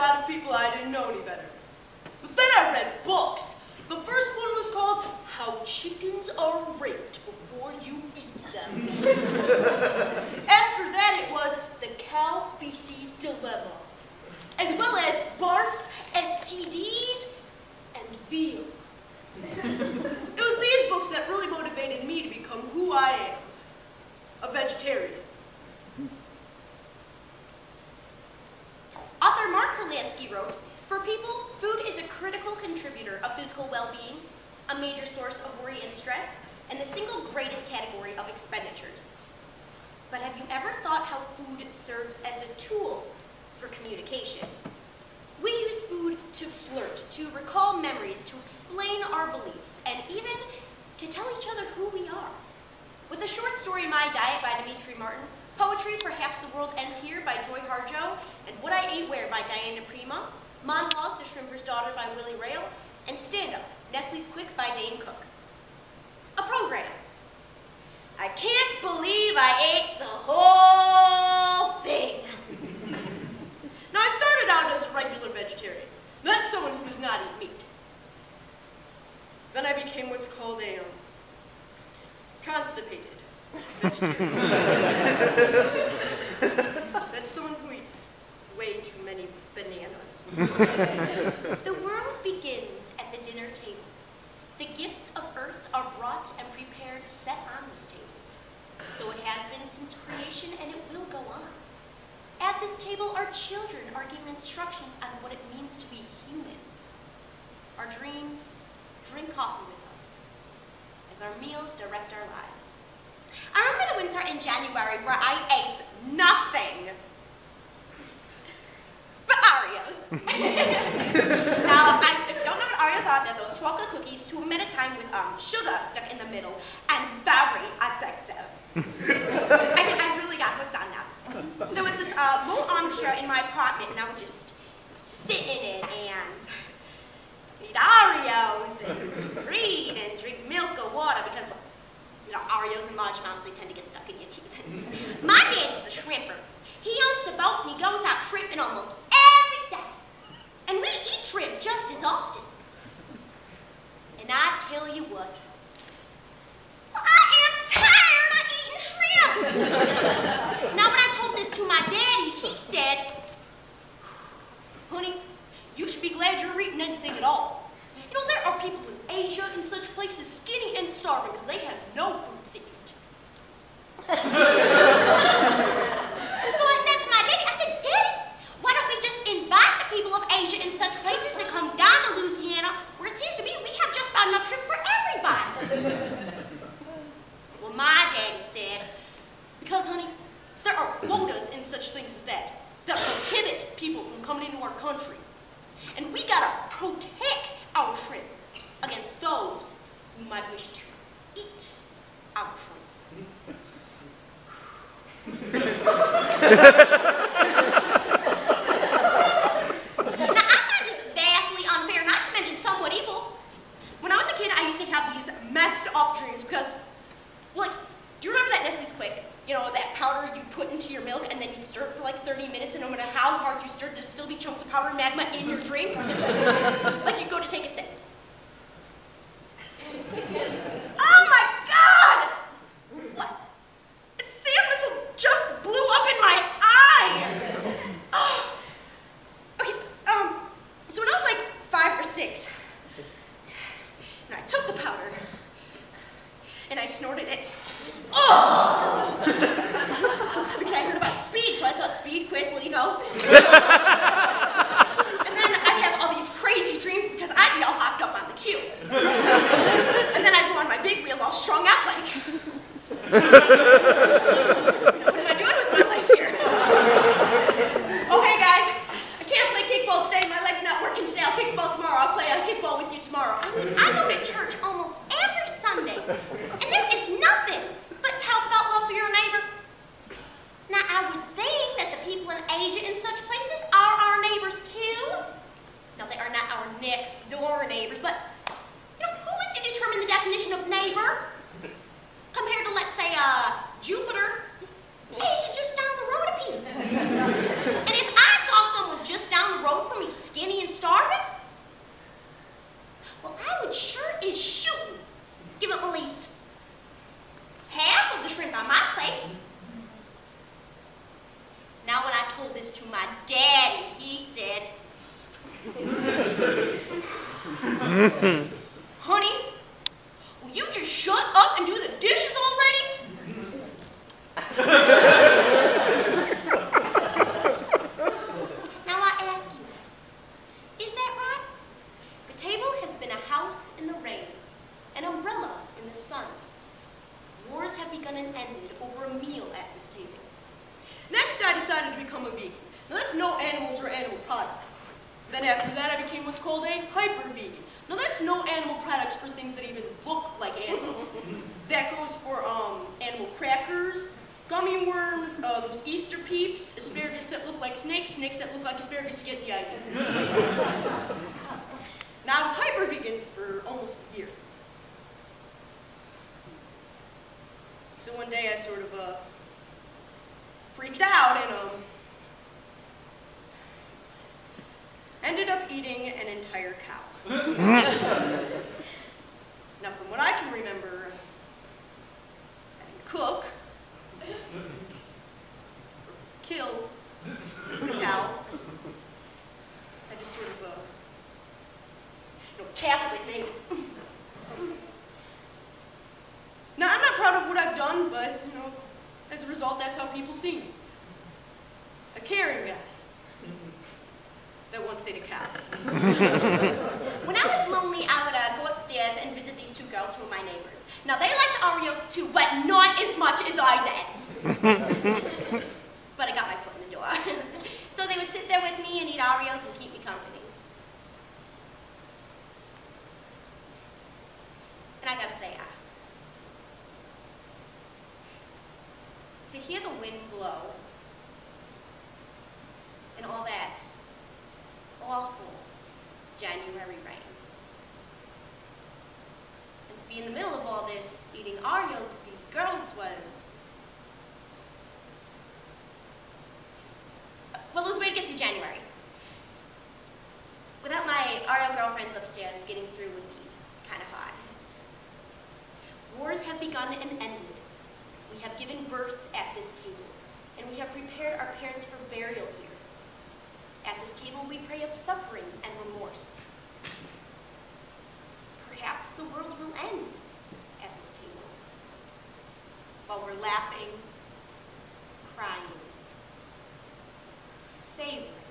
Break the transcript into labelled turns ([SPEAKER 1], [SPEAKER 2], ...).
[SPEAKER 1] lot of people I didn't know any better. But then I read books. The first one was called How Chickens Are Raped Before You Eat Them. After that it was The Cow Feces Dilemma, as well as Barf, STDs, and Veal. It was these books that really motivated me to become who I am, a vegetarian.
[SPEAKER 2] Author Mark Kurlansky wrote, "For people, food is a critical contributor of physical well-being, a major source of worry and stress, and the single greatest category of expenditures. But have you ever thought how food serves as a tool for communication? We use food to flirt, to recall memories, to explain our beliefs, and even to tell each other who we are. With the short story My Diet by Dimitri Martin, poetry Perhaps the World Ends Here by Joy Harjo, and What I Ate Where by Diana Prima, Monologue The Shrimper's Daughter by Willie Rail, and Stand Up Nestle's Quick by Dane Cook. A program. I can't believe I ate the whole thing."
[SPEAKER 1] Now, I started out as a regular vegetarian, not someone who does not eat meat. Then I became what's called a constipated vegetarian. That's someone who eats way too many bananas.
[SPEAKER 2] The world begins at the dinner table. The gifts of earth are brought and prepared, set on this table. So it has been since creation, and it will go on. At this table, our children are given instructions on what it means to be human. Our dreams drink coffee with us as our meals direct our lives. I remember the winter in January where I ate nothing but Oreos. Now, if you don't know what Oreos are, they're those chocolate cookies, 2 of them at a time with sugar stuck in the middle, and very addictive. I really got hooked on that. There was this low armchair in my apartment, and I would just sit in it and eat Oreos and read and drink milk or water because, you know, Oreos and large amounts, they tend to get stuck in your teeth. My daddy's a shrimper. He owns a boat and he goes out shrimping almost every day. And we eat shrimp just as often. And I tell you what, I am tired of eating shrimp. Now, when I told this to my daddy, he said, "Honey, you should be glad you're eating anything at all. You know, there are people in Asia and such places skinny and starving because they have no foods to eat." So I said to my daddy, I said, "Daddy, why don't we just invite the people of Asia and such places to come down to Louisiana where it seems to me we have just about enough shrimp for everybody?" Well, my daddy said, "Because, honey, there are quotas and such things as that prohibit people from coming into our country. And we gotta protect our shrimp against those who might wish to eat our shrimp." Now, I find this vastly unfair, not to mention somewhat evil. When I was a kid, I used to have these messed up dreams because, like, do you remember that Nestle's Quick? You know, that powder you put into your milk and then you stir it for like 30 minutes, and no matter how hard you stir, there'd still be chunks of powdered magma in your drink? Like you go to take a sip. Oh my God! What? Sand whistle just blew up in my eye! Oh. Okay, so when I was like 5 or 6, and I took the powder, and I snorted it. Oh! Because I heard about speed, so I thought speed, quick, well, you know. And then I'd have all these crazy dreams because I'd be all hopped up on the queue. And then I'd go on my big wheel all strung out like, you know, what am I doing with my life here? Oh, hey guys, I can't play kickball today. My leg's not working today. I'll kickball tomorrow. I'll play kickball with you tomorrow. I mean, I go to church almost every Sunday, and there is nothing but talk about love for your neighbor. Now, I would think that the people in Asia and such places are our neighbors too. Now, they are not our next door neighbors, but, you know, who is to determine the definition of neighbor? Compared to, let's say, Jupiter Daddy, he said. Honey, will you just shut up and do the dishes already? Now I ask you, is that right? The table has been a house in the rain, an umbrella in the sun. Wars have begun and ended over a meal at this table.
[SPEAKER 1] Next, I decided to become a vegan. Now, that's no animals or animal products. Then after that, I became what's called a hyper-vegan. Now, that's no animal products or things that even look like animals. That goes for animal crackers, gummy worms, those Easter peeps, asparagus that look like snakes, snakes that look like asparagus, you get the idea. Now, I was hyper-vegan for almost a year. So one day I sort of freaked out and ended up eating an entire cow. Now, from what I can remember, I didn't cook, or kill the cow. I just sort of, tackled it naked. Now, I'm not proud of what I've done, but, as a result, that's how people see me. A caring guy that once ate a cow.
[SPEAKER 2] When I was lonely, I would go upstairs and visit these two girls who were my neighbors. Now, they liked Oreos too, but not as much as I did. But I got my foot in the door. So they would sit there with me and eat Oreos and keep me company. And I gotta say, to hear the wind blow and all that awful January rain, and to be in the middle of all this eating Oreos with these girls was, well, it was a way to get through January. Without my Oreo girlfriends upstairs, getting through would be kind of hard. Wars have begun and ended. We have given birth at this table, and we have prepared our parents for burial here. At this table, we pray of suffering and remorse. Perhaps the world will end at this table, while we're laughing, crying, savoring,